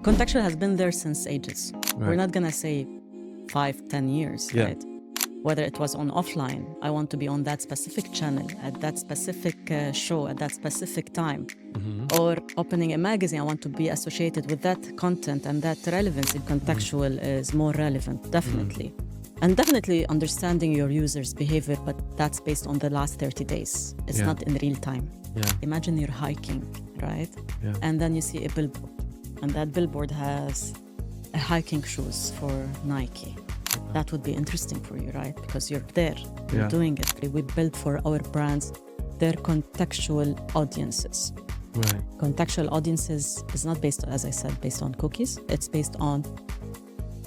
Contextual has been there since ages. Right. We're not gonna say 5-10 years, Yeah. right? Whether it was on offline, I want to be on that specific channel, at that specific show, at that specific time. Or opening a magazine, I want to be associated with that content, and that relevancy. Contextual is more relevant, definitely. And definitely understanding your users' behavior, but that's based on the last 30 days. It's Yeah. not in real time. Yeah. Imagine you're hiking, right? Yeah. And then you see a billboard, and that billboard has a hiking shoes for Nike. That would be interesting for you, right? Because you're there, you're Yeah. doing it. We build for our brands their contextual audiences. Right. Contextual audiences is not based, as I said, based on cookies. It's based on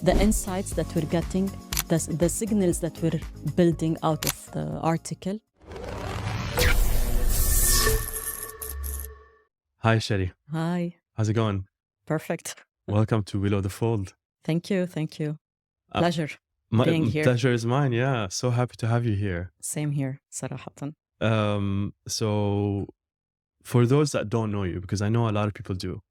the insights that we're getting, the signals that we're building out of the article. Hi, Sherry. Hi, How's it going? perfect. Welcome to Below the Fold. Thank you. Uh, Pleasure My being here. pleasure is mine. Yeah. So happy to have you here. Same here, صراحة. So for those that don't know you, because I know a lot of people do,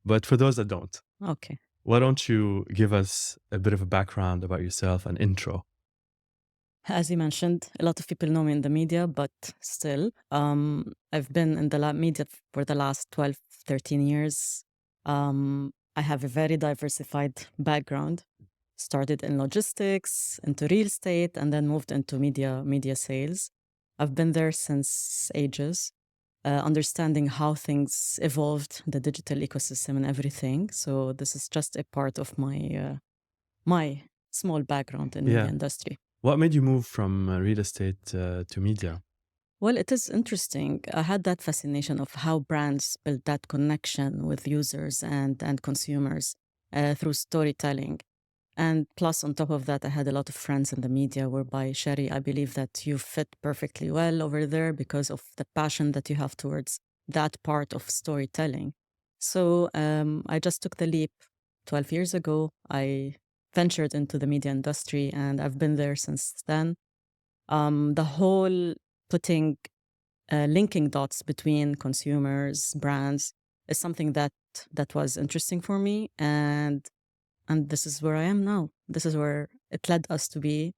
but for those that don't, Okay. why don't you give us a bit of a background about yourself, an intro? As you mentioned, a lot of people know me in the media, but still, I've been in the media for the last 12, 13 years. I have a very diversified background. Started in logistics, into real estate, and then moved into media sales. I've been there since ages, understanding how things evolved, the digital ecosystem and everything. So this is just a part of my small background in Yeah. media industry. What made you move from real estate to media? Well, it is interesting. I had that fascination of how brands build that connection with users and consumers through storytelling. And plus, on top of that, I had a lot of friends in the media, whereby, Sherry, I believe that you fit perfectly well over there because of the passion that you have towards that part of storytelling. So I just took the leap 12 years ago. I ventured into the media industry, and I've been there since then. The whole putting linking dots between consumers, brands is something that was interesting for me, and this is where I am now. This is where it led us to be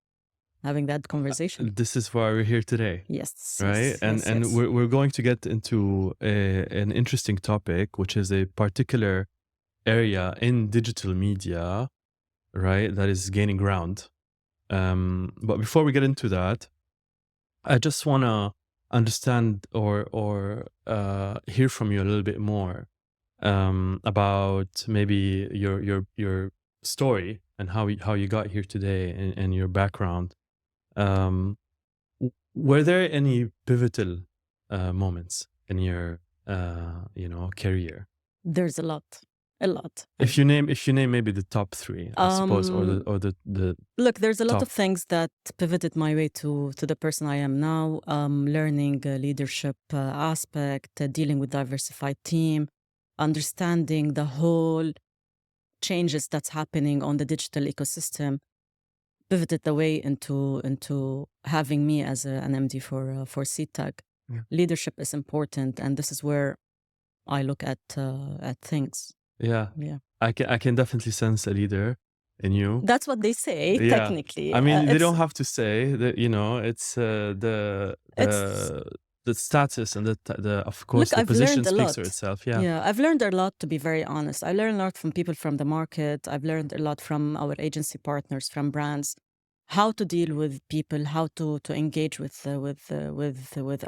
having that conversation. This is why we're here today. Yes, Right. yes, And yes, and yes. we're going to get into an interesting topic, which is a particular area in digital media, right, that is gaining ground. But before we get into that, I just want to understand or hear from you a little bit more about maybe your story and how you got here today and your background. Were there any pivotal moments in your career? There's a lot. If you name maybe the top three, I suppose, or the Look, there's a lot top. of things that pivoted my way to the person I am now. Learning leadership aspect, dealing with diversified team, understanding the whole changes that's happening on the digital ecosystem, pivoted the way into having me as an MD for CTAG. Yeah. Leadership is important, and this is where I look at things. Yeah, Yeah, I can definitely sense a leader in you. that's what they say. Yeah. Technically, I mean, they it's- don't have to say that. It's the status and the of course Look, the I've position learned a speaks for lot. itself. Yeah. I've learned a lot, to be very honest. I learned a lot from people from the market. I've learned a lot from our agency partners, from brands, how to deal with people, how to engage with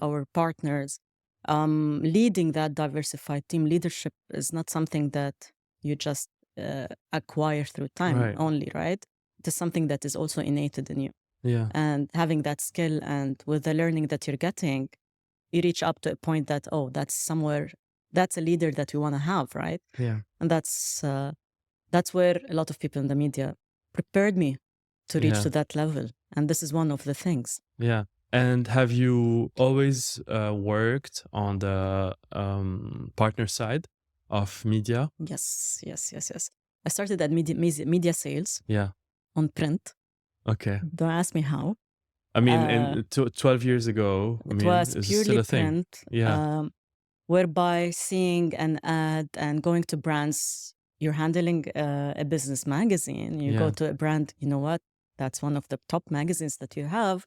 our partners. Leading that diversified team. Leadership is not something that you just acquire through time Right. only, right? It is something that is also innate in you. Yeah. And having that skill, and with the learning that you're getting, you reach up to a point that, oh, that's a leader that we want to have, right? Yeah. And that's where a lot of people in the media prepared me to reach Yeah. to that level. And this is one of the things. Yeah. And have you always worked on the partner side of media? Yes. I started at media sales Yeah. on print. Okay. Don't ask me how. I mean, 12 years ago, It was is purely still a thing. print. Yeah. Whereby seeing an ad and going to brands you're handling a business magazine, you go to a brand, you know what, that's one of the top magazines that you have.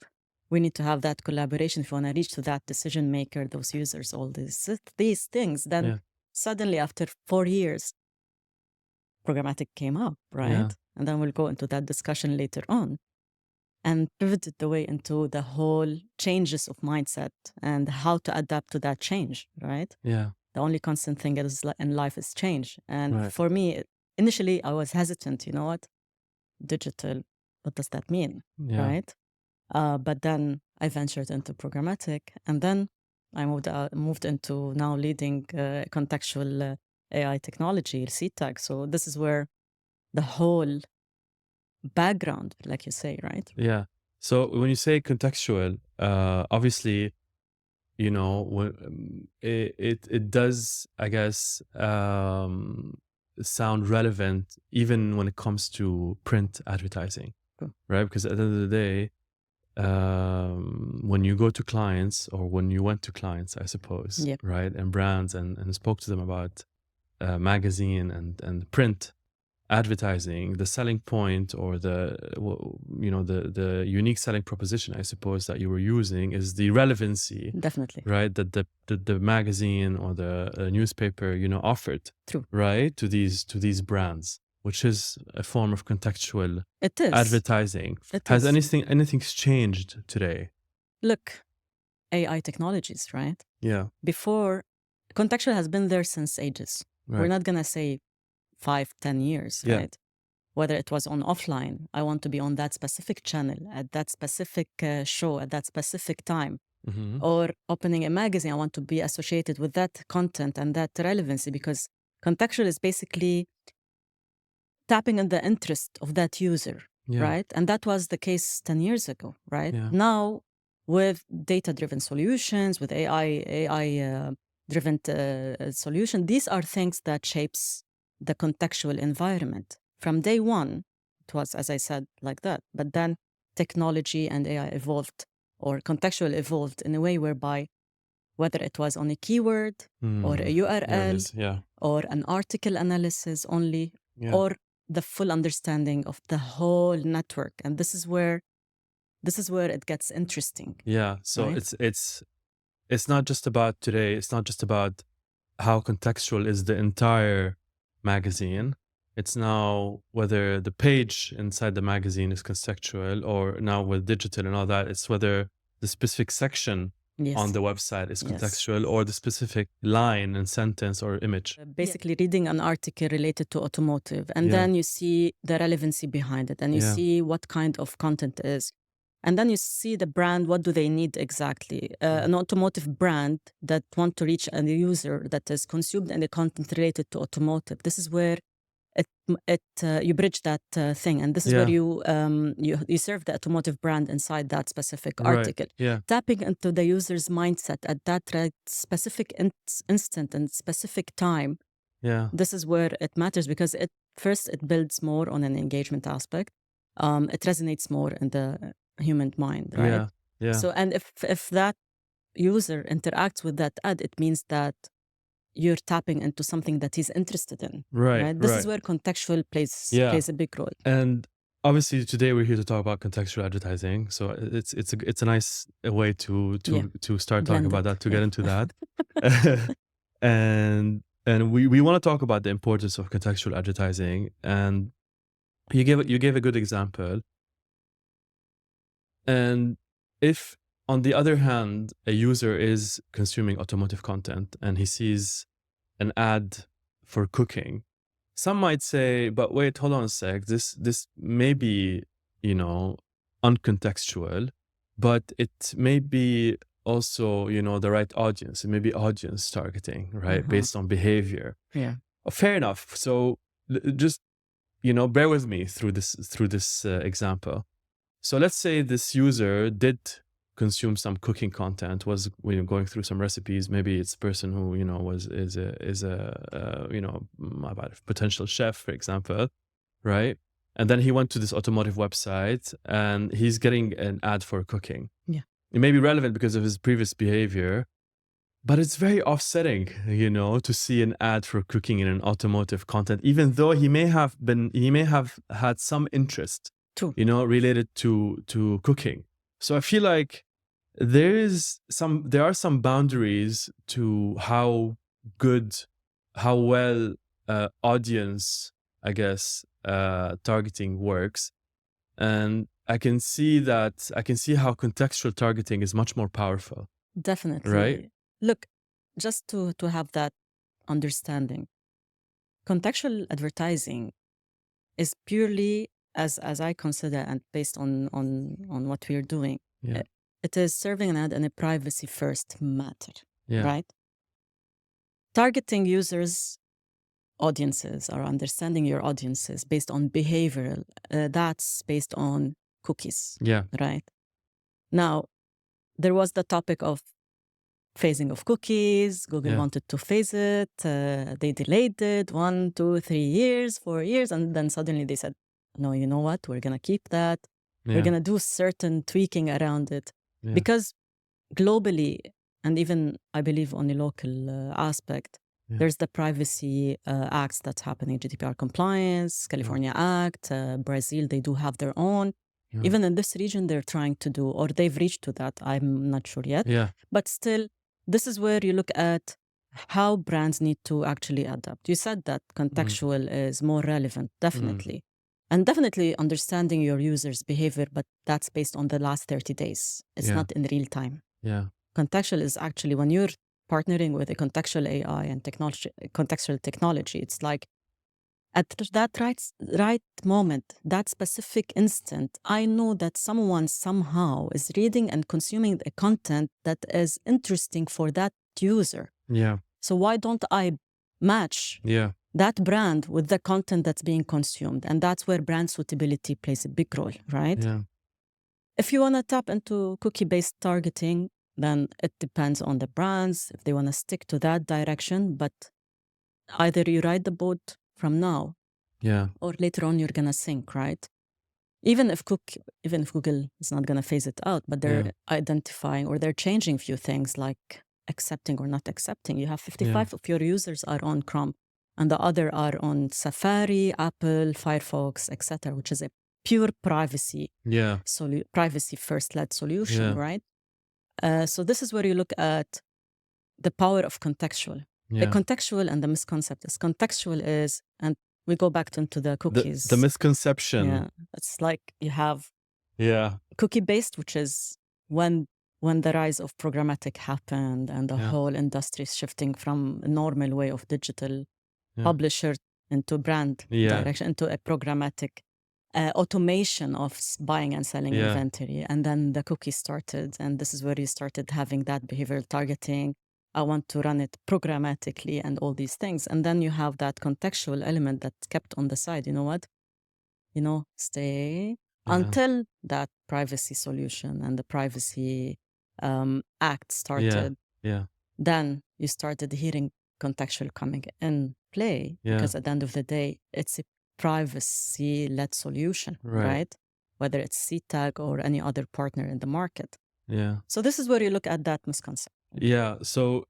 We need to have that collaboration if you want to reach to that decision maker, those users, all these things. Then suddenly after 4 years, programmatic came up, right? And then we'll go into that discussion later on, and pivoted the way into the whole changes of mindset and how to adapt to that change, right? Yeah. The only constant thing in life is change. And for me, initially, I was hesitant, you know what? Digital, what does that mean, right? But then I ventured into programmatic, and then I moved into now leading contextual AI technology, CTAG. So this is where the whole background, like you say, right? Yeah. So when you say contextual, obviously, you know, it does, I guess, sound relevant even when it comes to print advertising, right? Because at the end of the day, when you go to clients, or when you went to clients, I suppose, right, and brands, and spoke to them about magazine and print advertising, the selling point, or the unique selling proposition, I suppose, that you were using is the relevancy, definitely, right, that the magazine or the newspaper, you know, offered, true, right, to these brands, which is a form of contextual advertising. Has anything's changed today? Look, AI technologies, right? Yeah. Before, contextual has been there since ages. We're not gonna say 5-10 years, right? Whether it was on offline, I want to be on that specific channel at that specific show at that specific time, or opening a magazine, I want to be associated with that content and that relevancy, because contextual is basically tapping in the interest of that user, right? And that was the case 10 years ago, right? Now, with data-driven solutions, with AI driven solution, these are things that shapes the contextual environment. From day one, it was, as I said, like that. But then technology and AI evolved, or contextual evolved in a way whereby whether it was on a keyword or a URL or an article analysis only, or the full understanding of the whole network. And this is where it gets interesting. Yeah. So right? it's not just about today. It's not just about how contextual is the entire magazine. It's now whether the page inside the magazine is contextual, or now with digital and all that, it's whether the specific section on the website is contextual, or the specific line and sentence or image. Basically, reading an article related to automotive, and then you see the relevancy behind it, and you see what kind of content is. And then you see the brand, what do they need exactly? An automotive brand that want to reach a user that is consumed any content related to automotive. This is where you bridge that thing, and this is where you serve the automotive brand inside that specific article. Tapping into the user's mindset at that specific instant and specific time. This is where it matters, because it builds more on an engagement aspect. It resonates more in the human mind, right? So, and if that user interacts with that ad, it means that you're tapping into something that he's interested in. Right. This is where contextual plays a big role. And obviously today we're here to talk about contextual advertising. So it's a nice way to start talking about that, to get into that. and we want to talk about the importance of contextual advertising. And you gave a good example. And if, on the other hand, a user is consuming automotive content and he sees an ad for cooking, some might say, but wait, hold on a sec, this may be, you know, uncontextual, but it may be also, you know, the right audience. It may be audience targeting, right? Based on behavior. Fair enough. So just, you know, bear with me through this example. So let's say this user did consume some cooking content, was, you know, going through some recipes. Maybe it's a person who, you know, is a you know, about a potential chef, for example, right? And then he went to this automotive website and he's getting an ad for cooking. It may be relevant because of his previous behavior, But it's very offsetting, to see an ad for cooking in an automotive content, even though he may have had some interest, True. related to cooking. So I feel like there are some boundaries to how well audience, I guess, targeting works. And I can see how contextual targeting is much more powerful. Definitely. Right? Look, just to have that understanding, contextual advertising is purely, as I consider, and based on what we're doing, Yeah. it is serving an ad in a privacy first matter, Yeah. right? Targeting users, audiences, or understanding your audiences based on behavioral, that's based on cookies. Yeah. Right? Now, there was the topic of phasing of cookies. Google wanted to phase it. They delayed it 1, 2, 3 years, 4 years. And then suddenly they said, no, you know what? We're going to keep that. We're going to do certain tweaking around it. Because globally, and even I believe on a local aspect, there's the privacy acts that's happening, GDPR compliance, California Act, Brazil, they do have their own. Even in this region, they're trying to do, or they've reached to that. I'm not sure yet. But still, this is where you look at how brands need to actually adapt. You said that contextual is more relevant, definitely. And definitely understanding your users' behavior, but that's based on the last 30 days. It's not in real time. Contextual is actually when you're partnering with a contextual AI and contextual technology, it's like at that right moment, that specific instant, I know that someone somehow is reading and consuming the content that is interesting for that user. So why don't I match that brand with the content that's being consumed? And that's where brand suitability plays a big role, right? If you want to tap into cookie-based targeting, then it depends on the brands, if they want to stick to that direction. But either you ride the boat from now, or later on you're going to sink, right? Even if Google is not going to phase it out, but they're identifying or they're changing a few things like accepting or not accepting. You have 55 of your users are on Chrome, and the other are on Safari, Apple, Firefox, etc., which is a pure privacy privacy first led solution, right? So this is where you look at the power of contextual. The contextual and the misconcept is contextual is, and we go back into the cookies. The misconception. It's like you have cookie based, which is when the rise of programmatic happened and the whole industry is shifting from a normal way of digital publisher into brand direction, into a programmatic automation of buying and selling inventory. And then the cookie started, and this is where you started having that behavioral targeting. I want to run it programmatically and all these things. And then you have that contextual element that's kept on the side. You know what? Stay until that privacy solution and the privacy act started. Then you started hearing contextual coming in play, because at the end of the day, it's a privacy-led solution, right? Whether it's CTAG or any other partner in the market. So this is where you look at that misconception. So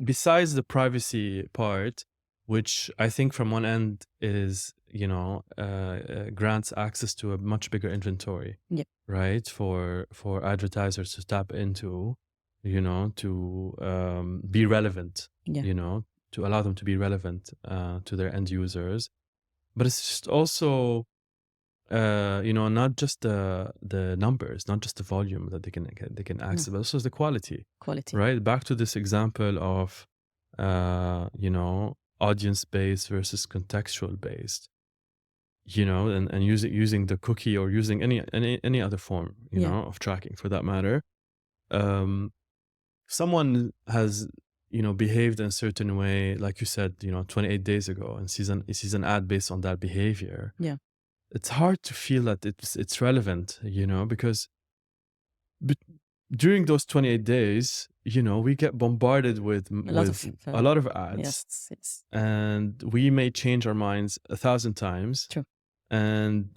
besides the privacy part, which I think from one end is, grants access to a much bigger inventory, right? For advertisers to tap into, to be relevant, to allow them to be relevant to their end users. But it's just also, not just the numbers, not just the volume that they can access, but also the quality, right? Back to this example of, audience based versus contextual based, and using the cookie or using any other form, of tracking for that matter. Someone has, behaved in a certain way, like you said, 28 days ago, and sees an ad based on that behavior. It's hard to feel that it's relevant, because during those 28 days, we get bombarded with a lot of ads. And we may change our minds 1,000 times. True. And,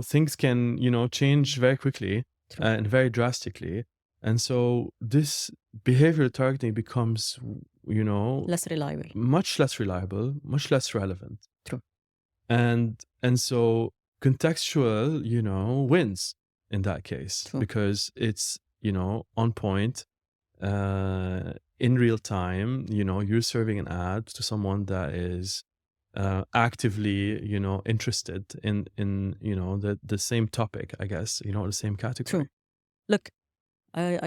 things can, change very quickly and very drastically. And so this behavioral targeting becomes, Less reliable. much less reliable, much less relevant. True. And so contextual, wins in that case. True. Because it's, on point, in real time. You're serving an ad to someone that is actively, interested in the same topic, I guess, the same category. True. Look, I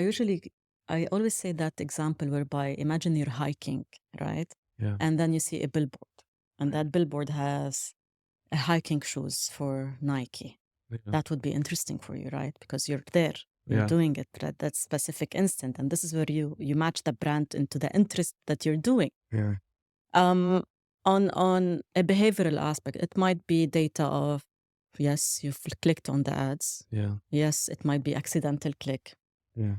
always say that example whereby imagine you're hiking, right? Yeah. And then you see a billboard, and that billboard has a hiking shoes for Nike. Yeah. That would be interesting for you, right? Because you're there, you're Yeah. doing it at that specific instant, and this is where you match the brand into the interest that you're doing. Yeah. On a behavioral aspect, it might be data of, yes, you've clicked on the ads. Yeah. Yes, it might be accidental click. Yeah.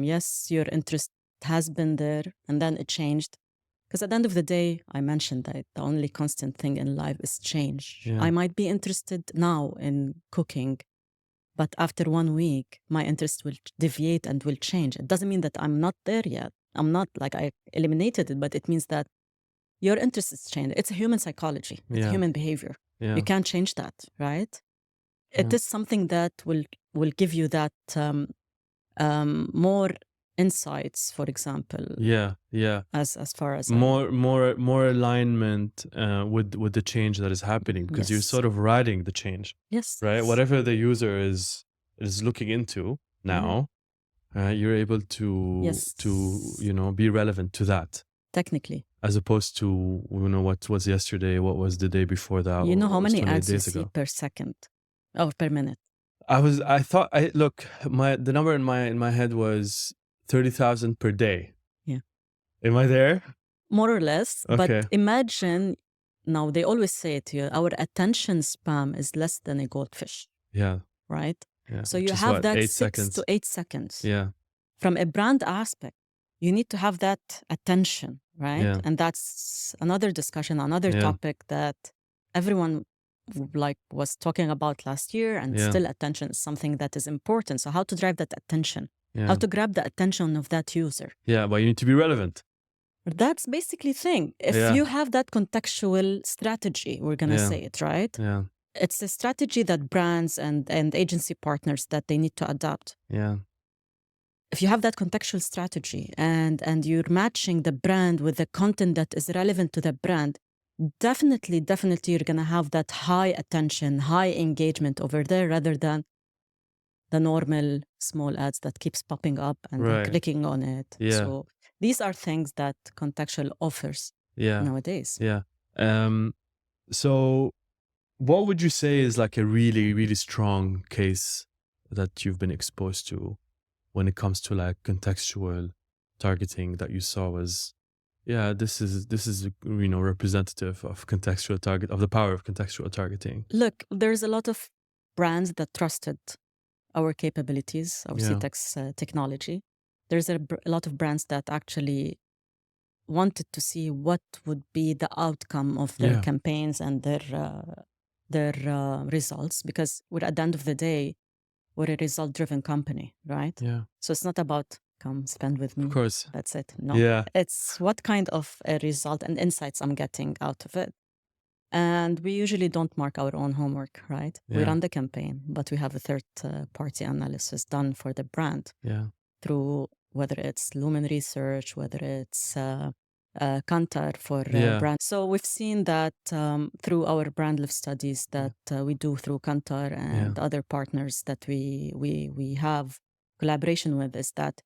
Yes, your interest has been there and then it changed. Because at the end of the day, I mentioned that the only constant thing in life is change. Yeah. I might be interested now in cooking, but after 1 week, my interest will deviate and will change. It doesn't mean that I'm not there yet. I'm not like I eliminated it, but it means that your interest is changed. It's a human psychology. It's Yeah. human behavior. Yeah. You can't change that, right? It Yeah. is something that will give you that more insights, for example. Yeah. Yeah. As far as more alignment with the change that is happening, because you're Yes. sort of riding the change, yes, right? Whatever the user is looking into now, you're able to Yes. be relevant to that, technically. as opposed to what was yesterday, what was the day before that. You know how what was many 28 ads you days see ago. per second or per minute? Look, the number in my head was 30,000 per day. Yeah. Am I there? More or less. Okay. But imagine, now they always say it to you, our attention span is less than a goldfish, Yeah. right? Yeah. So Which you is have what, that 8 6 seconds? to 8 seconds. Yeah. From a brand aspect, you need to have that attention, right? Yeah. And that's another discussion, another Yeah. topic that everyone was talking about last year, and Yeah. still attention is something that is important. So how to drive that attention? Yeah. How to grab the attention of that user? Yeah, but you need to be relevant. That's basically the thing. If Yeah. you have that contextual strategy, we're going to Yeah. say it, right? Yeah. It's a strategy that brands and agency partners that they need to adopt. Yeah. If you have that contextual strategy and you're matching the brand with the content that is relevant to the brand, definitely you're going to have that high attention, high engagement over there, rather than the normal small ads that keeps popping up and they're Right. clicking on it. Yeah. So these are things that contextual offers Yeah. nowadays. Yeah. So what would you say is like a really, really strong case that you've been exposed to when it comes to like contextual targeting that you saw was, this is representative of the power of contextual targeting? Look, there's a lot of brands that trusted our capabilities, our Yeah. CTAG technology. There's a lot of brands that actually wanted to see what would be the outcome of their Yeah. campaigns and their results, because we're, at the end of the day, we're a result-driven company, right? Yeah. So it's not about come spend with me. Of course. That's it. No. Yeah. It's what kind of a result and insights I'm getting out of it. And we usually don't mark our own homework, right? We Yeah. run the campaign, but we have a third-party analysis done for the brand Yeah. through whether it's Lumen Research, whether it's Kantar for Yeah. brand. So we've seen that through our brand lift studies that we do through Kantar and other partners that we have collaboration with, is that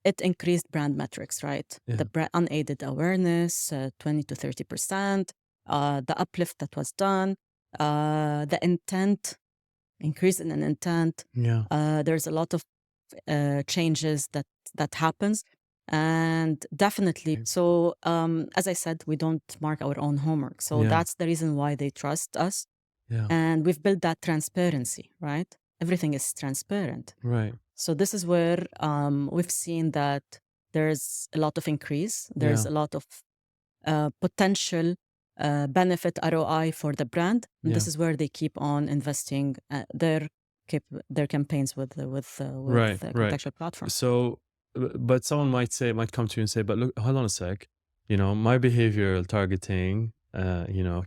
it increased brand metrics, right? Yeah. The unaided awareness, 20 to 30%, the uplift that was done, the intent, increase in an intent. Yeah. There's a lot of changes that happens. And definitely, so as I said, we don't mark our own homework. So Yeah. that's the reason why they trust us. Yeah. And we've built that transparency, right? Everything is transparent. Right. So this is where we've seen that there's a lot of increase. There's Yeah. a lot of potential benefit ROI for the brand. And this Yeah. is where they keep on investing their campaigns with Right, right. contextual platforms. So but someone might come to you and say, but look, hold on a sec, my behavioral targeting,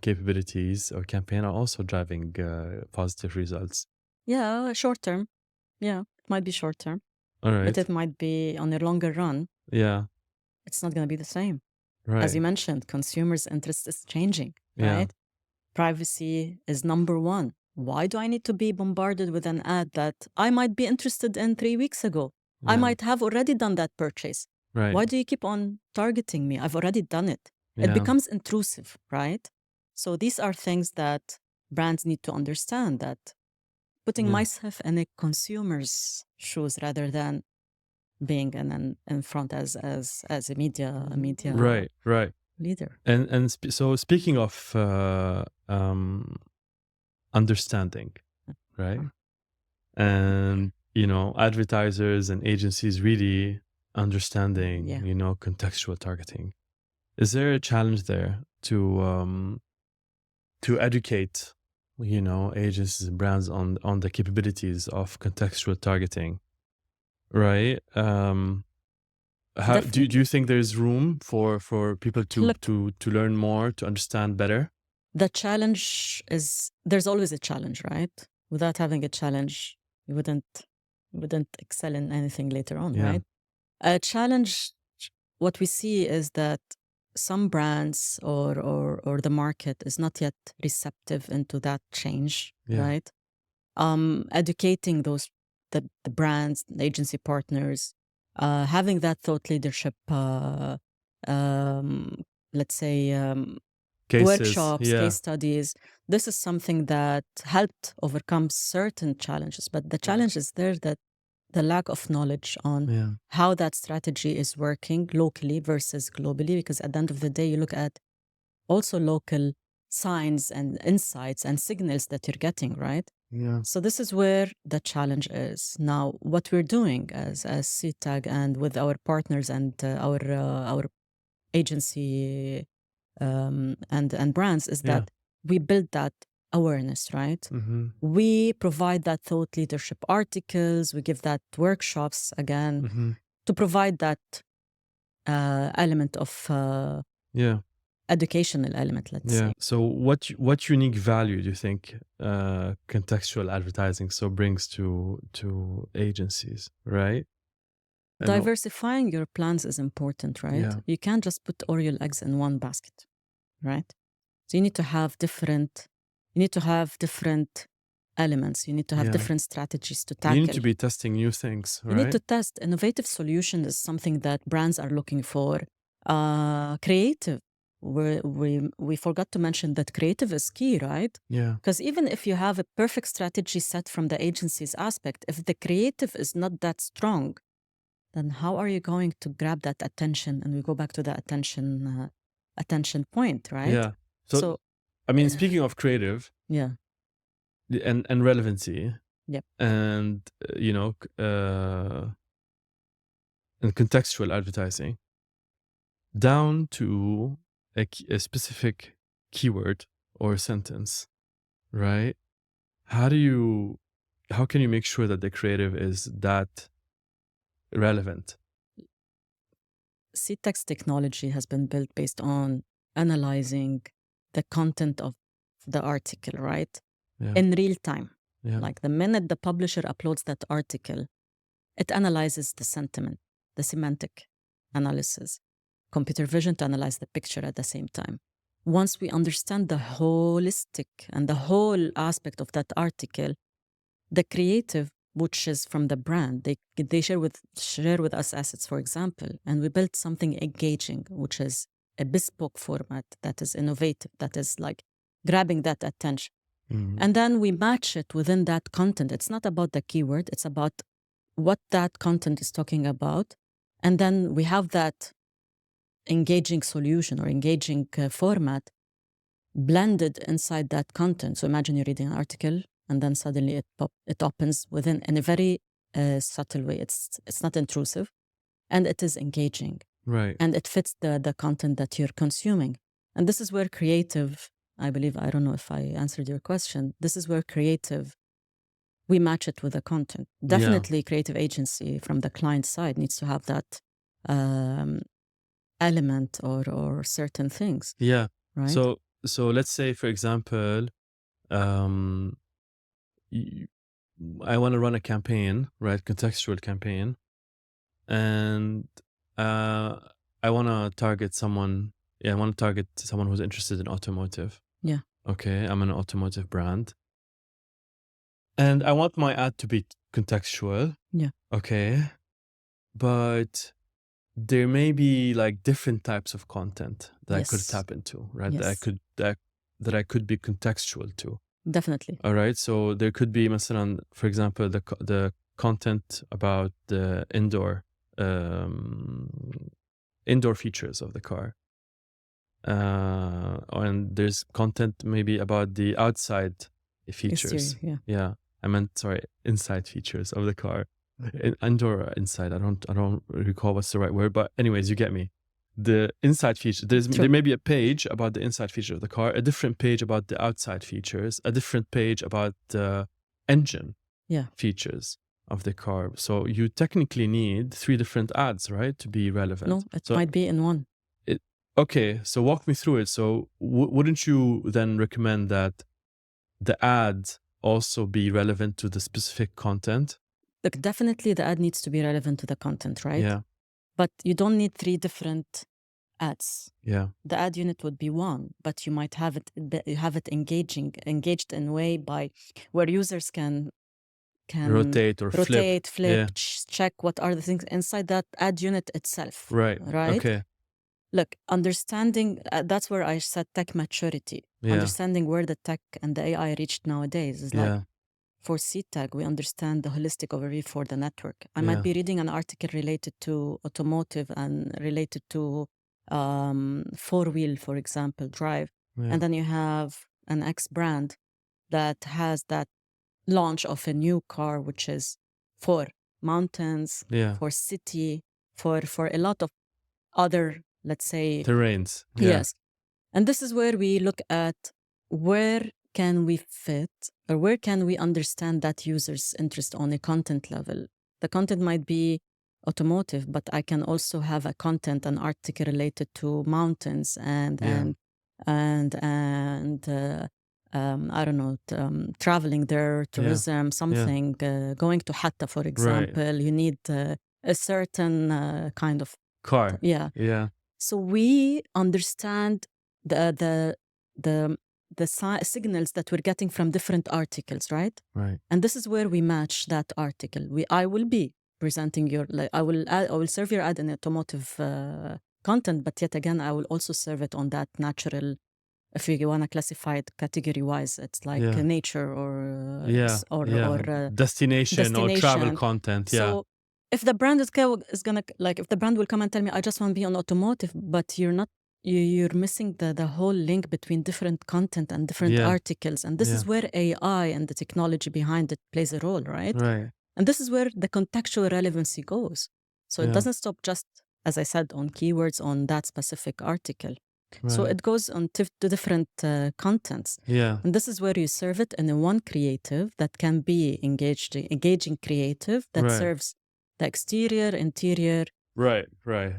capabilities or campaign are also driving positive results. Yeah, short term. Yeah, it might be short term, All right. but it might be on a longer run. Yeah. It's not going to be the same. Right. As you mentioned, consumers' interest is changing, Yeah. right? Privacy is number one. Why do I need to be bombarded with an ad that I might be interested in 3 weeks ago? I Yeah. might have already done that purchase. Right. Why do you keep on targeting me? I've already done it. It Yeah. becomes intrusive, right? So these are things that brands need to understand, that putting Yeah. myself in a consumer's shoes rather than being in front as a media Right. leader. And so speaking of understanding, right? And advertisers and agencies really understanding, Yeah. contextual targeting. Is there a challenge there to educate, agencies and brands on the capabilities of contextual targeting, right? How do you think there's room for people to learn more, to understand better? The challenge is, there's always a challenge, right? Without having a challenge, you wouldn't excel in anything later on, right? A challenge, what we see is that some brands or the market is not yet receptive into that change, right? Educating the brands, the agency partners, having that thought leadership, let's say, Cases, workshops, case studies. This is something that helped overcome certain challenges. But the challenge is there, that the lack of knowledge on how that strategy is working locally versus globally, because at the end of the day, you look at also local signs and insights and signals that you're getting, right? Yeah. So this is where the challenge is. Now, what we're doing as CTAG and with our partners and our agency and brands is that we build that awareness, right? Mm-hmm. We provide that thought leadership articles, we give that workshops again to provide that element of educational element, let's say. So what unique value do you think contextual advertising so brings to agencies, right? Diversifying your plans is important, right? You can't just put all your eggs in one basket, right? So you need to have different elements. You need to have different strategies to tackle. You need to be testing new things, right? You need to test. Innovative solution is something that brands are looking for. Creative. We forgot to mention that creative is key, right? Yeah. Because even if you have a perfect strategy set from the agency's aspect, if the creative is not that strong, then how are you going to grab that attention? And we go back to the attention point, right? Yeah. So I mean, speaking of creative, and relevancy, and and contextual advertising, down to a specific keyword or sentence, right? How can you make sure that the creative is that relevant? CTAG's technology has been built based on analyzing the content of the article, right? In real time. Like the minute the publisher uploads that article, it analyzes the sentiment, the semantic analysis, computer vision to analyze the picture at the same time. Once we understand the holistic and the whole aspect of that article, the creative, which is from the brand, they share with us assets, for example, and we built something engaging, which is a bespoke format that is innovative, that is like grabbing that attention. And then we match it within that content. It's not about the keyword, it's about what that content is talking about. And then we have that engaging solution or engaging format blended inside that content. So imagine you're reading an article and then suddenly it opens within in a very subtle way. It's not intrusive and it is engaging. Right. And it fits the content that you're consuming. And this is where creative, I believe, I don't know if I answered your question, this is where creative we match it with the content. Definitely creative agency from the client side needs to have that element or certain things. Yeah. Right? So let's say, for example, I want to run a campaign, right? Contextual campaign. And I want to target someone. Yeah, I want to target someone who's interested in automotive. Yeah. Okay, I'm an automotive brand. And I want my ad to be contextual. Yeah. Okay. But there may be like different types of content that I could tap into, right? Yes. That I could be contextual to. Definitely. All right. So there could be, for example, the content about the indoor features of the car. And there's content maybe about the outside features. Exterior, Yeah. I meant, sorry, inside features of the car. Indoor or inside. I don't recall what's the right word, but anyways, you get me. The inside feature. There may be a page about the inside feature of the car, a different page about the outside features, a different page about the engine features of the car. So you technically need 3 different ads, right, to be relevant. No, it might be in one. Okay, so walk me through it. So wouldn't you then recommend that the ad also be relevant to the specific content? Look, definitely the ad needs to be relevant to the content, right? Yeah. But you don't need 3 different ads. Yeah. The ad unit would be one, but you might have it engaged in a way by where users can rotate or flip, yeah. check what are the things inside that ad unit itself. Right. Right. Okay. Look, understanding that's where I said tech maturity. Yeah. Understanding where the tech and the AI reached nowadays is like, for CTAG, we understand the holistic overview for the network. I might be reading an article related to automotive and related to four-wheel, for example, drive. And then you have an X brand that has that launch of a new car, which is for mountains, for city, for a lot of other, let's say, terrains. Yes. And this is where we look at where can we fit or where can we understand that user's interest on a content level. The content might be automotive, but I can also have an article related to mountains and I don't know, traveling there, tourism, something, going to Hatta, for example, you need a certain kind of car. So we understand the signals that we're getting from different articles, right? Right. And this is where we match that article. I will be presenting I will serve your ad in automotive content, but yet again, I will also serve it on that natural. If you want to classify it category-wise, it's like nature or destination or travel content. So if the brand is gonna if the brand will come and tell me I just want to be on automotive, but you're missing the whole link between different content and different articles, and this is where AI and the technology behind it plays a role, right? And this is where the contextual relevancy goes. So it doesn't stop just, as I said, on keywords on that specific article. So it goes on to different contents. And this is where you serve it in a one creative that can be engaging creative that serves the exterior, interior. Right.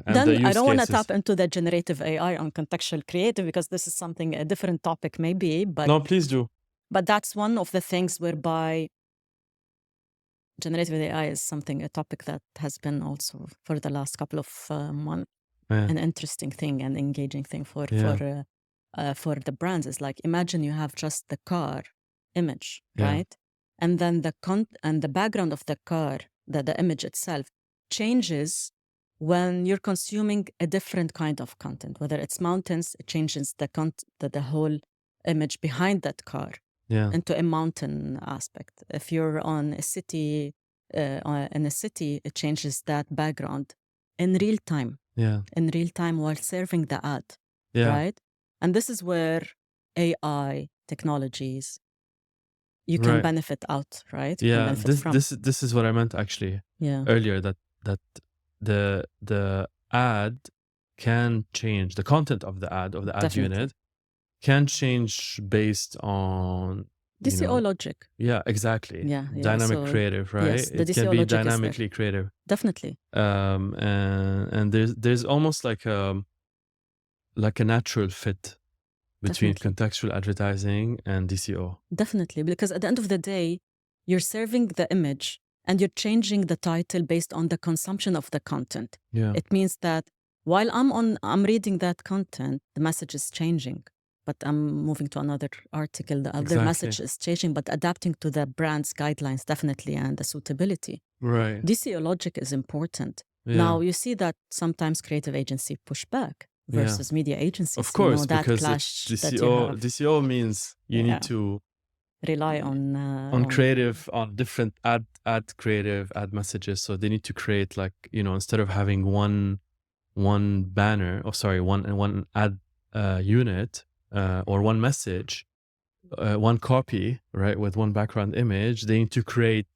And then I don't want to tap into the generative AI on contextual creative because this is a different topic maybe. But no, please do. But that's one of the things whereby generative AI is a topic that has been also for the last couple of months an interesting thing and engaging thing for the brands. Is like, imagine you have just the car image, right? And then the background of the car, the image itself changes when you're consuming a different kind of content. Whether it's mountains, it changes the whole image behind that car into a mountain aspect. If you're on a city, in a city, it changes that background in real time. In real time while serving the ad, right? And this is where AI technologies you can benefit out, right? You can benefit from. This is what I meant actually earlier, that the ad can change, the content of the ad Definitely. unit can change based on DCO logic. Yeah, exactly. Yeah. Dynamic So, creative, right? yes, the It can DCO be logic is there. dynamically creative. Definitely. And there's almost like a natural fit between Definitely. contextual advertising and DCO. Definitely. Because at the end of the day, you're serving the image and you're changing the title based on the consumption of the content. Yeah, It means that while I'm reading that content, the message is changing. But I'm moving to another article, the other exactly. message is changing, but adapting to the brand's guidelines, definitely, and the suitability. Right. DCO logic is important. Yeah. Now, you see that sometimes creative agency push back versus media agencies. Of course, that because clash that you have. DCO means you need to rely on creative, on different ad creative, ad messages. So they need to create like, instead of having one banner, one ad unit or one message, one copy, right, with one background image, they need to create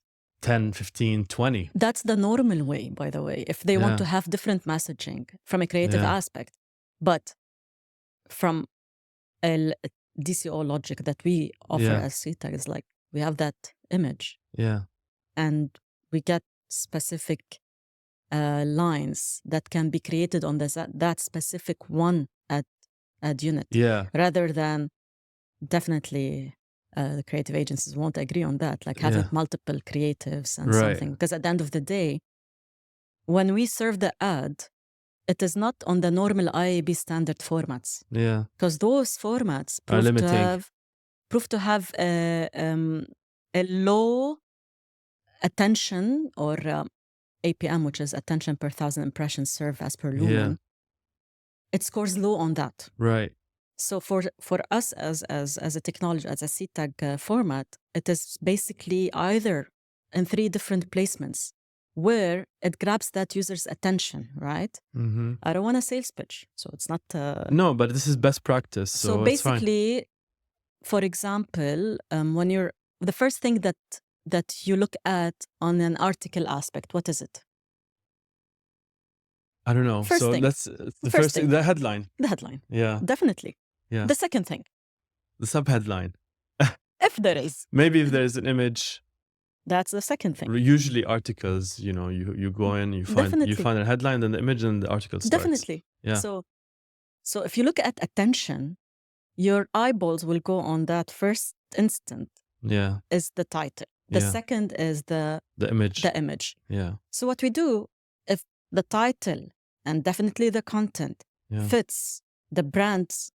10, 15, 20. That's the normal way, by the way, if they want to have different messaging from a creative aspect. But from a DCO logic that we offer as CTAG is like, we have that image. Yeah. And we get specific lines that can be created on that specific one ad unit. Yeah. Rather than, definitely, the creative agencies won't agree on that, like having multiple creatives and something. Because at the end of the day, when we serve the ad, it is not on the normal IAB standard formats. Yeah. Because those formats prove to have a low attention, or APM, which is attention per 1,000 impressions served as per lumen. Yeah. It scores low on that. Right. So for us as a technology, as a CTAG format, it is basically either in 3 different placements where it grabs that user's attention, right? Mm-hmm. I don't want a sales pitch, so it's not... No, but this is best practice, so basically, it's fine. For example, when you're... The first thing that you look at on an article aspect, what is it? I don't know. First thing. That's the first thing. The headline. The headline. Yeah. Definitely. Yeah. The second thing. The subheadline. If there is. Maybe if there's an image. That's the second thing. Usually articles, you go in, you find a headline, then the image, and the article starts. Definitely. Yeah. So if you look at attention, your eyeballs will go on that first instant. Yeah. Is the title. The second is the image. The image. Yeah. So what we do, if the title and definitely the content fits the brand's,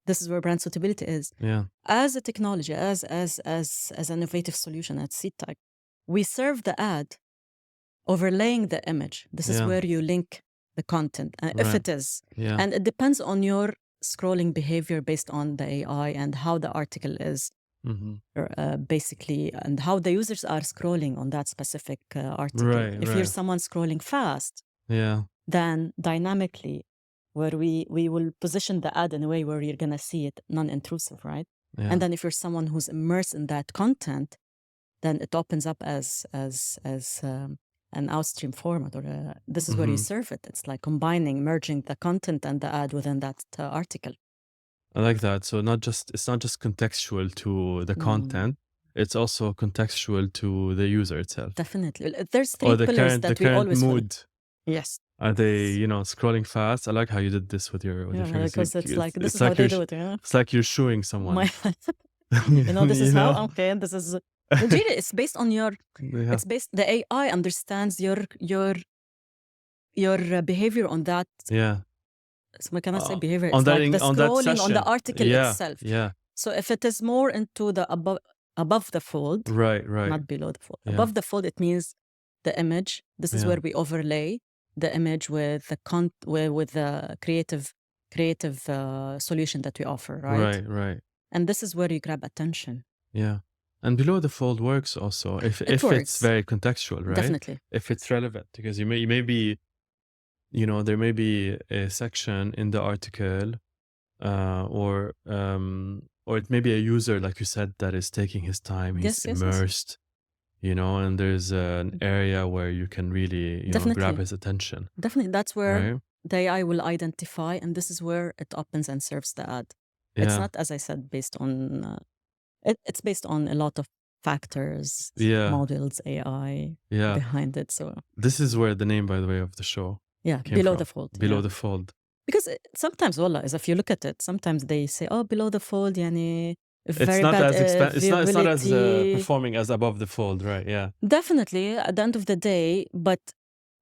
this is where brand suitability is. Yeah. As a technology, as an innovative solution at CTAG, we serve the ad overlaying the image. This is where you link the content, if it is. Yeah. And it depends on your scrolling behavior based on the AI and how the article is, basically, and how the users are scrolling on that specific article. Right, if you're someone scrolling fast, then dynamically, where we will position the ad in a way where you're going to see it non-intrusive, right? Yeah. And then if you're someone who's immersed in that content, then it opens up as an outstream format, or this is where you serve it. It's like merging the content and the ad within that article. I like that. So it's not just contextual to the content, it's also contextual to the user itself. Definitely. There's 3 pillars that we always mood. Follow. Yes. Are they, scrolling fast? I like how you did this with your fingers. Because it's like, this is how they do it. Yeah? It's like you're shooing someone. This is how, okay, this is... Really, it's based on your... It's based... The AI understands your behavior on that... Yeah. So we cannot say behavior. It's on like the scrolling on the article itself. Yeah. So if it is more into the above the fold... Right. Not below the fold. Yeah. Above the fold, it means the image. This is where we overlay the image with the creative solution that we offer, right? Right. And this is where you grab attention. Yeah. And below the fold works also if it's very contextual, right? Definitely. If it's relevant, because you may be, there may be a section in the article, or it may be a user, like you said, that is taking his time. He's immersed. And there's an area where you can really, grab his attention. Definitely. That's where the AI will identify, and this is where it opens and serves the ad. Yeah. It's not, as I said, based on It's based on a lot of factors, Yeah. models, AI Yeah. behind it. So This is where the name, by the way, of the show yeah, came below from. the fold. Below Yeah. the fold. Because sometimes, wallah, is if you look at it, sometimes they say, "Oh, below the fold, yani It's very not bad as it's not as viewability." performing as above the fold, right? Yeah. Definitely, at the end of the day, but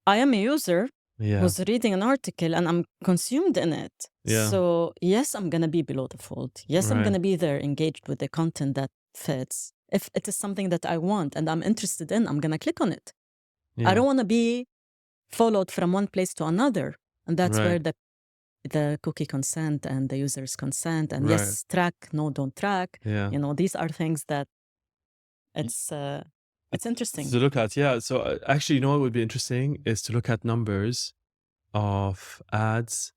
I am a user Yeah. who's reading an article and I'm consumed in it. Yeah. So yes, I'm gonna be below the fold. Yes, I'm Right. gonna be there, engaged with the content that fits. If it is something that I want and I'm interested in, I'm gonna click on it. I Yeah. don't want to be followed from one place to another, and that's where Right. the cookie consent and the user's consent and Right. yes, track, no, don't track. Yeah. You know, these are things that it's interesting. To look at, yeah. So actually, you know what would be interesting is to look at numbers of ads,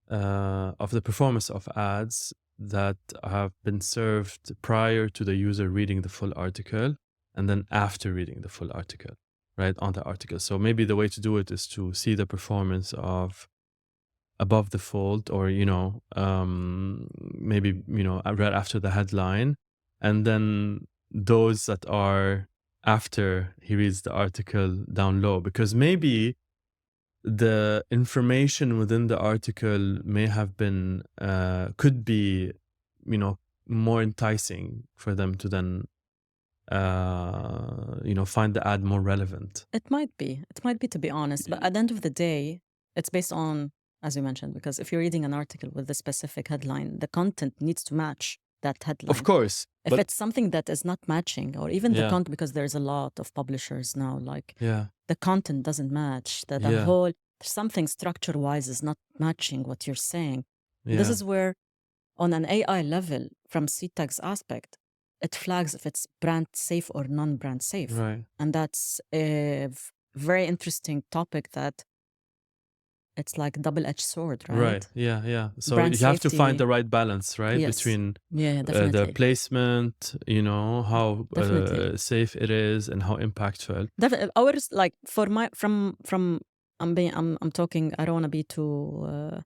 of the performance of ads that have been served prior to the user reading the full article and then after reading the full article, right, on the article. So maybe the way to do it is to see the performance of above the fold, or maybe right after the headline, and then those that are after he reads the article down low, because maybe the information within the article may have been could be more enticing for them to then find the ad more relevant. It might be, to be honest, but at the end of the day, it's based on, as you mentioned, because if you're reading an article with a specific headline, the content needs to match that headline. Of course. If But it's something that is not matching, or even the yeah, content, because there's a lot of publishers now, like yeah, the content doesn't match, the yeah, whole, something structure-wise is not matching what you're saying. This yeah, is where, on an AI level, from CTAG's aspect, it flags if it's brand safe or non-brand safe. right. And that's a very interesting topic that it's like a double-edged sword, right? Right. Yeah, yeah. So Brand you have to find safety. the right balance, right? Yes. Between Yeah, the definitely. placement, how Definitely. safe it is and how impactful. Definitely. Ours, like for my from I'm talking. I don't want to be too.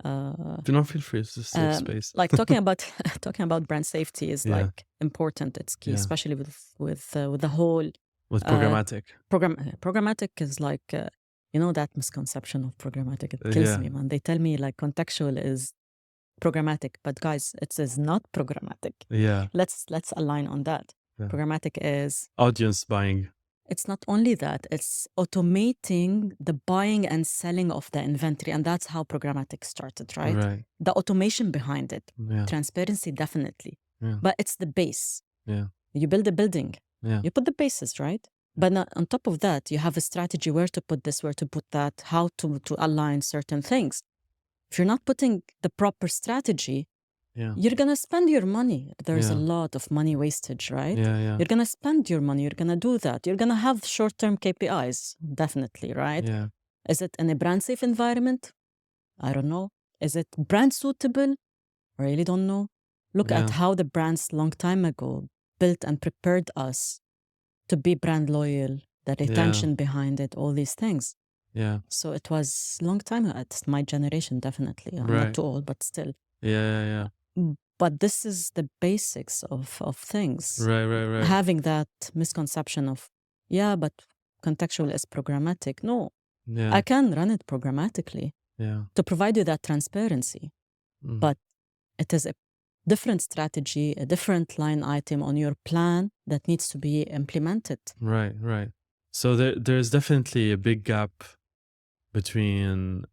Do not feel free. It's a safe space. Like talking about talking about brand safety is Yeah. like important. It's key, Yeah. especially with the whole With programmatic. programmatic is like that misconception of programmatic. It kills Yeah. me, man. They tell me like contextual is programmatic, but guys, it is not programmatic. Yeah. Let's align on that. Yeah. Programmatic is Audience buying. it's not only that, it's automating the buying and selling of the inventory. And that's how programmatic started, right? Right. The automation behind it. Yeah. Transparency, definitely. Yeah. But it's the base. Yeah. You build a building. Yeah. You put the bases, right? But on top of that, you have a strategy where to put this, where to put that, how to align certain things. If you're not putting the proper strategy, you're going to spend your money. There's a lot of money wastage, right? Yeah. You're going to spend your money. You're going to do that. You're going to have short-term KPIs, definitely, right? Yeah. Is it in a brand-safe environment? I don't know. Is it brand suitable? I really don't know. Look at how the brands long time ago built and prepared us to be brand loyal, the retention behind it, all these things. Yeah. So it was long time. It's my generation, definitely. I'm not too old, but still. Yeah. But this is the basics of things. Right. Having that misconception of, but contextual is programmatic. No, I can run it programmatically to provide you that transparency. But it is a different strategy, a different line item on your plan that needs to be implemented. Right. So there's definitely a big gap between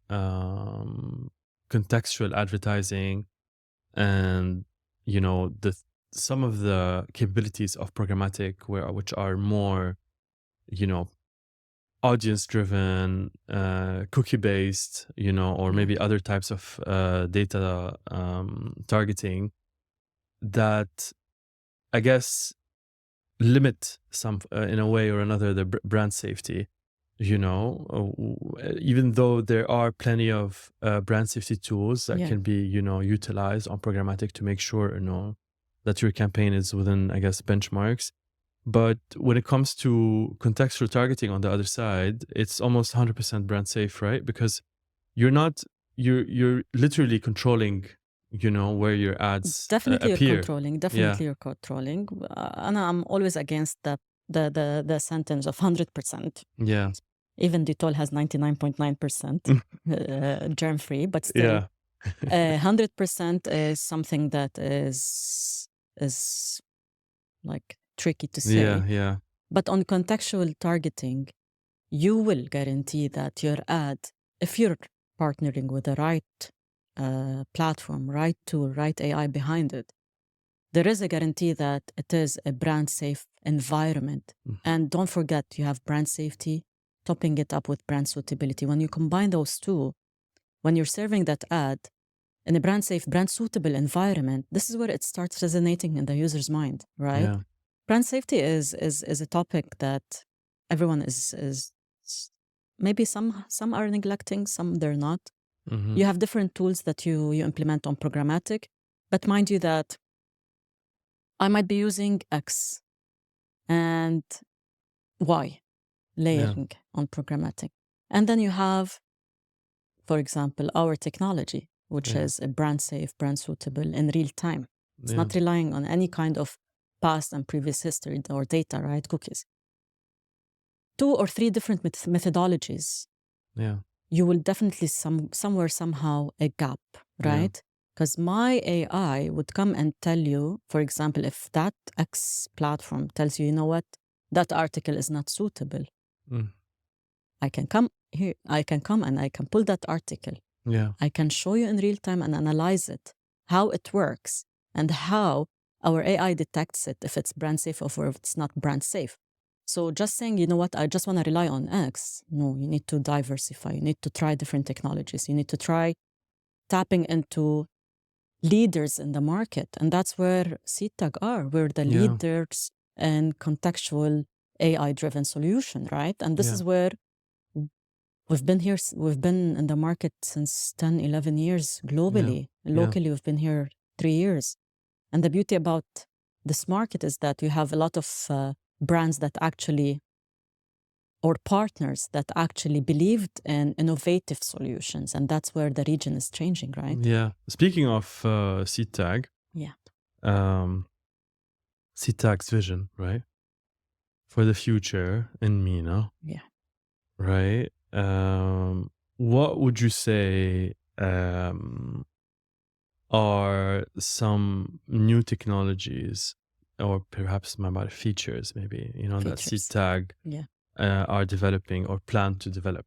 contextual advertising and some of the capabilities of programmatic, which are more audience driven, cookie based, or maybe other types of data targeting that I guess limit some in a way or another the brand safety. Even though there are plenty of brand safety tools that can be utilized on programmatic to make sure that your campaign is within, I guess, benchmarks. But when it comes to contextual targeting on the other side, it's almost 100% brand safe, right? Because you're literally controlling where your ads Definitely you're appear. controlling. Yeah. Definitely you're controlling. I'm always against the sentence of 100%. Yeah. Even Dettol has 99.9% germ-free, but still, Yeah. 100% is something that is like tricky to say. Yeah. But on contextual targeting, you will guarantee that your ad, if you're partnering with the right platform, right tool, right AI behind it, there is a guarantee that it is a brand safe environment. Mhm. And don't forget, you have brand safety, topping it up with brand suitability. When you combine those two, when you're serving that ad in a brand safe, brand suitable environment, this is where it starts resonating in the user's mind, right? Yeah. Brand safety is a topic that everyone is maybe some are neglecting, some they're not. Mhm. You have different tools that you implement on programmatic, but mind you that I might be using X and Y layering on programmatic. And then you have, for example, our technology, which Yeah. is a brand safe, brand suitable in real time. It's Yeah. not relying on any kind of past and previous history or data, right? Cookies. 2 or 3 different methodologies. Yeah. You will definitely somewhere, somehow, a gap, right? Because my AI would come and tell you, for example, if that X platform tells you, you know what, that article is not suitable. Mm. I can come here, I can come and I can pull that article. Yeah. I can show you in real time and analyze it, how it works, and how our AI detects it, if it's brand safe or if it's not brand safe. So just saying, you know what, I just want to rely on X. No, you need to diversify. You need to try different technologies. You need to try tapping into leaders in the market. And that's where CTAG are. We're the leaders in contextual AI-driven solution, right? And this is where we've been here, we've been in the market since 10, 11 years globally. Locally, we've been here 3 years. And the beauty about this market is that you have a lot of brands that actually, or partners that actually believed in innovative solutions. And that's where the region is changing, right? Yeah. Speaking of CTAG, CTAG's vision, right? For the future in MENA. Yeah. Right. What would you say are some new technologies, or perhaps my bad features, maybe, that Features. CTAG are developing or plan to develop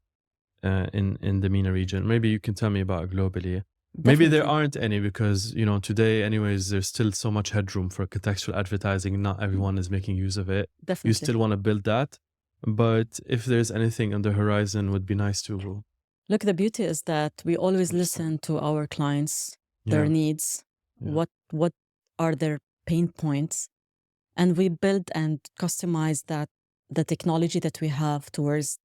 in the MENA region? Maybe you can tell me about globally. Maybe there aren't any because, today, anyways, there's still so much headroom for contextual advertising. Not everyone is making use of it. Definitely. You still want to build that. But if there's anything on the horizon, would be nice to. Look, the beauty is that we always listen to our clients, their needs, what are their pain points, and we build and customize that the technology that we have towards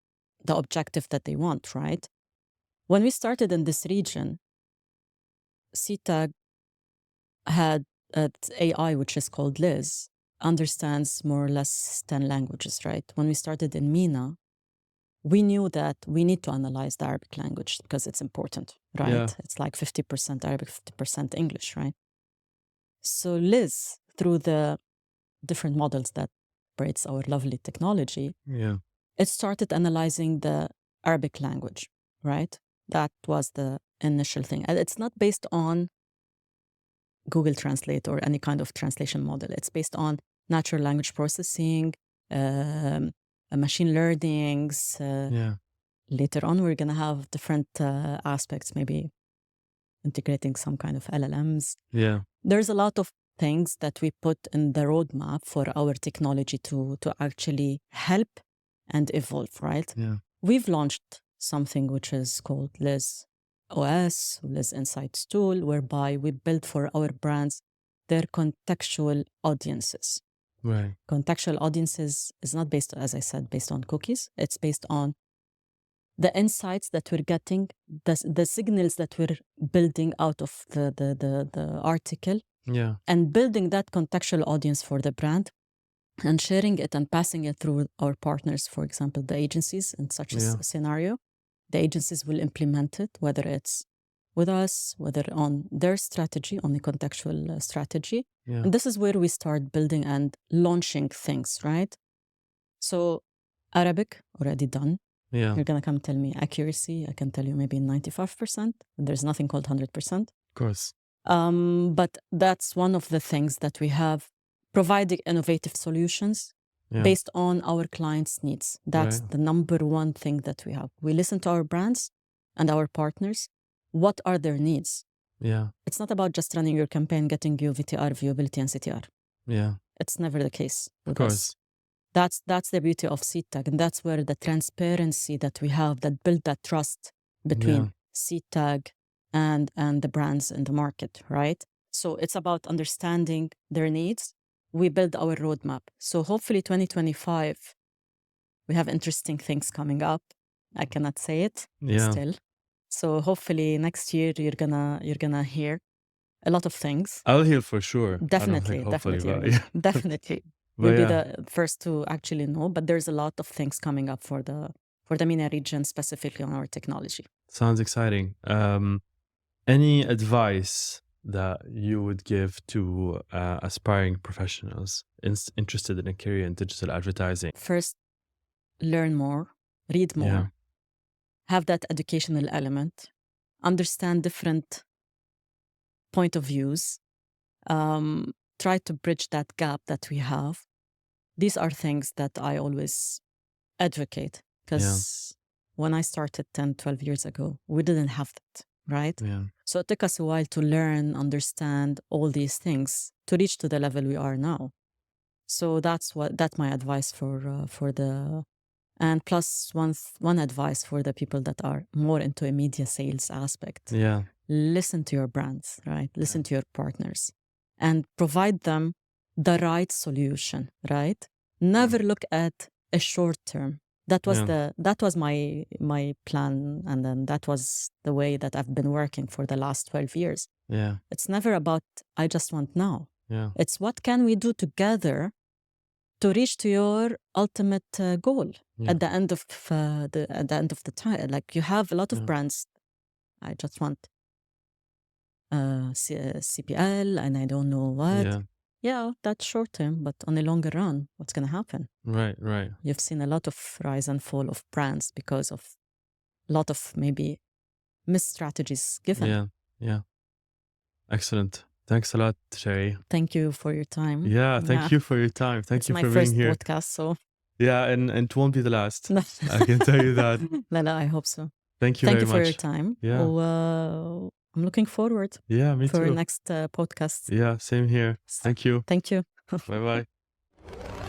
the objective that they want, right? When we started in this region, CTAG had AI, which is called Liz, understands more or less 10 languages, right? When we started in MENA, we knew that we need to analyze the Arabic language because it's important, right? Yeah. It's like 50% Arabic, 50% English, right? So Liz, through the different models that operates our lovely technology, it started analyzing the Arabic language, right? That was the initial thing. And it's not based on Google Translate or any kind of translation model. It's based on natural language processing, machine learnings. Later on, we're going to have different aspects, maybe integrating some kind of LLMs. There's a lot of things that we put in the roadmap for our technology to actually help and evolve, right? We've launched something which is called Liz OS, Liz Insights tool, whereby we build for our brands their contextual audiences. Right. Contextual audiences is not based, as I said, based on cookies. It's based on the insights that we're getting, the signals that we're building out of the article, and building that contextual audience for the brand and sharing it and passing it through our partners, for example, the agencies in such a scenario. The agencies will implement it, whether it's with us, whether on their strategy, on the contextual strategy. Yeah. And this is where we start building and launching things, right? So Arabic, already done. Yeah. You're going to come tell me accuracy. I can tell you maybe 95%. There's nothing called 100%. Of course. But that's one of the things that we have, providing innovative solutions Yeah. based on our clients' needs. That's Right. the number one thing that we have. We listen to our brands and our partners. What are their needs? Yeah. It's not about just running your campaign, getting you VTR, viewability, and CTR. Yeah. It's never the case Of with course. us. That's the beauty of CTAG, and that's where the transparency that we have, that build that trust between Yeah. CTAG and the brands in the market, right? So it's about understanding their needs. We build our roadmap. So hopefully 2025, we have interesting things coming up. I cannot say it Yeah. still. So hopefully next year you're gonna hear a lot of things. I'll hear for sure. I don't think Definitely, hopefully, definitely, but Ibrahim. yeah. Definitely. But You'll be yeah, the first to actually know, but there's a lot of things coming up for the MENA region, specifically on our technology. sounds exciting. Any advice that you would give to aspiring professionals interested in a career in digital advertising? First, learn more, read more, Yeah. have that educational element, understand different point of views, try to bridge that gap that we have. These are things that I always advocate, Yeah. because when I started 10, 12 years ago, we didn't have that, right? Yeah. So it took us a while to learn, understand all these things to reach to the level we are now. So that's my advice for the, and plus one advice for the people that are more into a media sales aspect. Yeah. Listen to your brands, right? Listen to your partners and provide them the right solution, right? Never look at a short term. That was Yeah. that was my plan, and then that was the way that I've been working for the last 12 years. Yeah. It's never about I just want now. Yeah. It's what can we do together to reach to your ultimate goal Yeah. at the end of the time. Like, you have a lot of Yeah. brands. I just want CPL and I don't know what. Yeah. Yeah, that's short term, but on the longer run, what's going to happen? Right. Right. You've seen a lot of rise and fall of brands because of a lot of maybe missed strategies given. Yeah. Yeah. Excellent. Thanks a lot, Sherry. Thank you for your time. Yeah. Thank you for your time. Thank It's you my for being first here. podcast, so Yeah, and it won't be the last. I can tell you that. No, I hope so. Thank you Thank very you for much. your time. Yeah. I'm looking forward Yeah, me for too. your next podcast. Yeah, same here. Thank you. Thank you. Bye bye.